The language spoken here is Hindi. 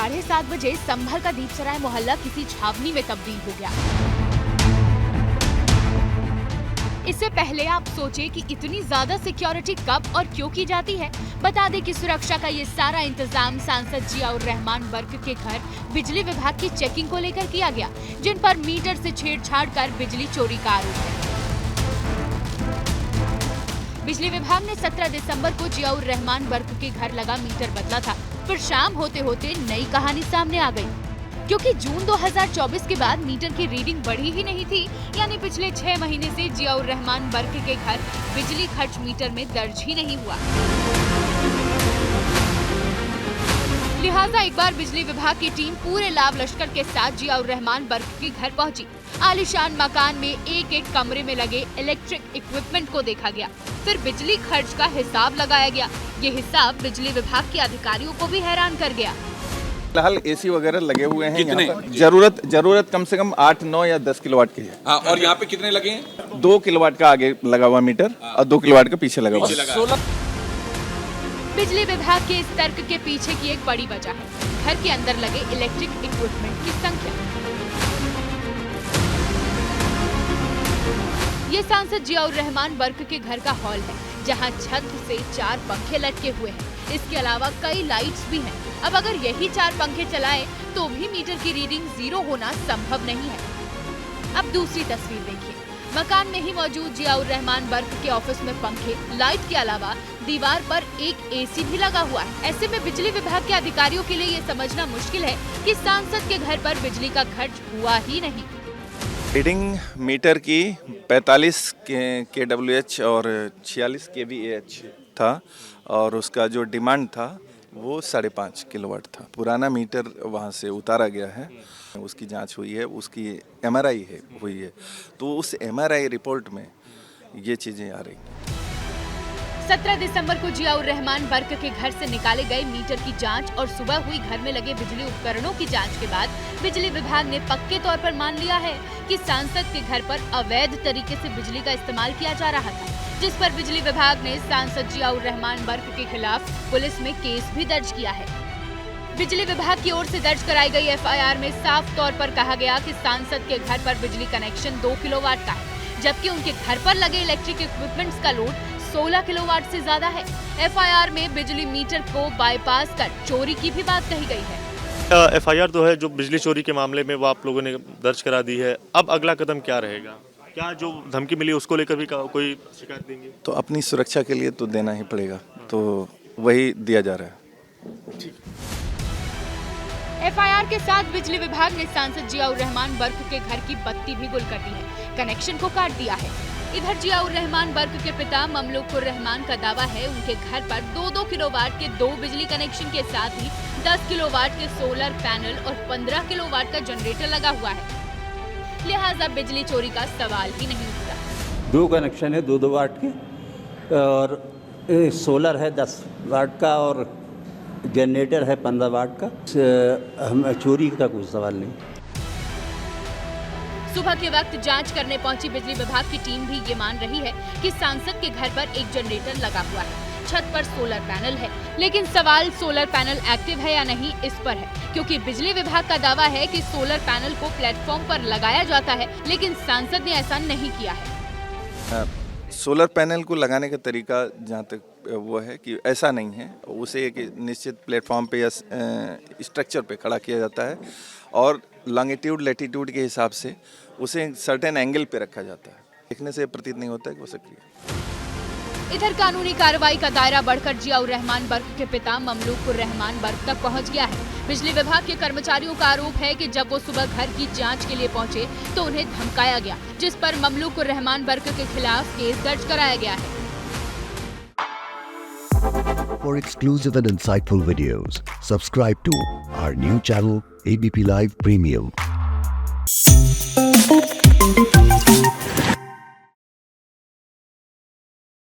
7:30 बजे संभल का दीपसराय मोहल्ला किसी छावनी में तब्दील हो गया। इससे पहले आप सोचे कि इतनी ज्यादा सिक्योरिटी कब और क्यों की जाती है। बता दें कि सुरक्षा का ये सारा इंतजाम सांसद जियाउर रहमान बर्क के घर बिजली विभाग की चेकिंग को लेकर किया गया, जिन पर मीटर से छेड़छाड़ कर बिजली चोरी का आरोप है। बिजली विभाग ने 17 दिसंबर को जियाउर रहमान बर्क के घर लगा मीटर बदला था, फिर शाम होते होते नई कहानी सामने आ गई, क्योंकि जून 2024 के बाद मीटर की रीडिंग बढ़ी ही नहीं थी। यानी पिछले 6 महीने से जियाउर रहमान बर्क के घर बिजली खर्च मीटर में दर्ज ही नहीं हुआ। लिहाजा एक बार बिजली विभाग की टीम पूरे लाव लश्कर के साथ जियाउर रहमान बर्क के घर पहुंची। आलीशान मकान में एक एक कमरे में लगे इलेक्ट्रिक इक्विपमेंट को देखा गया, फिर बिजली खर्च का हिसाब लगाया गया। ये हिसाब बिजली विभाग के अधिकारियों को भी हैरान कर गया। फिलहाल एसी वगैरह लगे हुए हैं। कितने? यहाँ पर जरूरत कम से कम 8, 9 या 10 किलोवाट की है। हाँ, और यहाँ पे कितने लगे हैं? 2 किलोवाट का आगे लगा हुआ मीटर और 2 किलोवाट का पीछे लगा हुआ। बिजली विभाग के इस तर्क के पीछे की एक बड़ी वजह है घर के अंदर लगे इलेक्ट्रिक इक्विपमेंट की संख्या। ये सांसद जियाउर रहमान बर्क के घर का हॉल है, जहां छत से 4 पंखे लटके हुए हैं। इसके अलावा कई लाइट्स भी हैं। अब अगर यही 4 पंखे चलाएं, तो भी मीटर की रीडिंग 0 होना संभव नहीं है। अब दूसरी तस्वीर देखिए। मकान में ही मौजूद जियाउर रहमान बर्क के ऑफिस में पंखे, लाइट के अलावा दीवार पर एक एसी भी लगा हुआ है। ऐसे में बिजली विभाग के अधिकारियों के लिए ये समझना मुश्किल है कि सांसद के घर पर बिजली का खर्च हुआ ही नहीं। रीडिंग मीटर की 45 kWh और 46 kVAh था, और उसका जो डिमांड था वो 5.5 किलोवाट था। पुराना मीटर वहाँ से उतारा गया है, उसकी जांच हुई है, उसकी MRI हुई है, तो उस MRI रिपोर्ट में ये चीज़ें आ रही हैं। 17 दिसंबर को जियाउर रहमान बर्क के घर से निकाले गए मीटर की जांच और सुबह हुई घर में लगे बिजली उपकरणों की जांच के बाद बिजली विभाग ने पक्के तौर पर मान लिया है कि सांसद के घर पर अवैध तरीके से बिजली का इस्तेमाल किया जा रहा था, जिस पर बिजली विभाग ने सांसद जियाउर रहमान बर्क के खिलाफ पुलिस में केस भी दर्ज किया है। बिजली विभाग की ओर से दर्ज कराई गई FIR में साफ तौर पर कहा गया कि सांसद के घर पर बिजली कनेक्शन 2 किलोवाट का है, जबकि उनके घर पर लगे इलेक्ट्रिक इक्विपमेंट्स का लोड 16 किलोवाट से ज्यादा है। FIR में बिजली मीटर को बाईपास कर चोरी की भी बात कही गई है। FIR तो है जो बिजली चोरी के मामले में वो आप लोगों ने दर्ज करा दी है। अब अगला कदम क्या रहेगा? क्या जो धमकी मिली उसको लेकर भी कोई शिकायत देंगे? तो अपनी सुरक्षा के लिए तो देना ही पड़ेगा, तो वही दिया जा रहा है। FIR के साथ बिजली विभाग ने सांसद जियाउर रहमान बर्क के घर की बत्ती भी गुल कर दी है, कनेक्शन को काट दिया है। इधर जियाउर रहमान बर्क के पिता ममलूकुर रहमान का दावा है उनके घर पर 2-2 किलोवाट के 2 बिजली कनेक्शन के साथ ही 10 किलोवाट के सोलर पैनल और 15 किलोवाट का जनरेटर लगा हुआ है। लिहाजा बिजली चोरी का सवाल ही नहीं उठता। 2 कनेक्शन है 2-2 वाट के, और सोलर है 10 वाट का और जनरेटर है 15 वाट का। हम चोरी का कोई सवाल नहीं। सुबह के वक्त जांच करने पहुंची बिजली विभाग की टीम भी ये मान रही है कि सांसद के घर पर एक जनरेटर लगा हुआ है, छत पर सोलर पैनल है, लेकिन सवाल सोलर पैनल एक्टिव है या नहीं इस पर है, क्योंकि बिजली विभाग का दावा है कि सोलर पैनल को प्लेटफॉर्म पर लगाया जाता है, लेकिन सांसद ने ऐसा नहीं किया है। सोलर पैनल को लगाने का तरीका जहाँ तक वो है कि ऐसा नहीं है, उसे एक निश्चित प्लेटफॉर्म पे या स्ट्रक्चर पे खड़ा किया जाता है और लॉन्गिट्यूड लैटिट्यूड के हिसाब से उसे सर्टेन एंगल पे रखा जाता है। देखने से प्रतीत नहीं होता है कि वो सक्रिय है। इधर कानूनी कार्रवाई का दायरा बढ़कर जियाउर रहमान बर्क के पिता ममलूकुर रहमान बर्क तक पहुंच गया है। बिजली विभाग के कर्मचारियों का आरोप है कि जब वो सुबह घर की जांच के लिए पहुंचे तो उन्हें धमकाया गया, जिस पर ममलूकुर रहमान बर्क के खिलाफ केस दर्ज कराया गया है। For exclusive and insightful videos, subscribe to our new channel ABP Live Premium.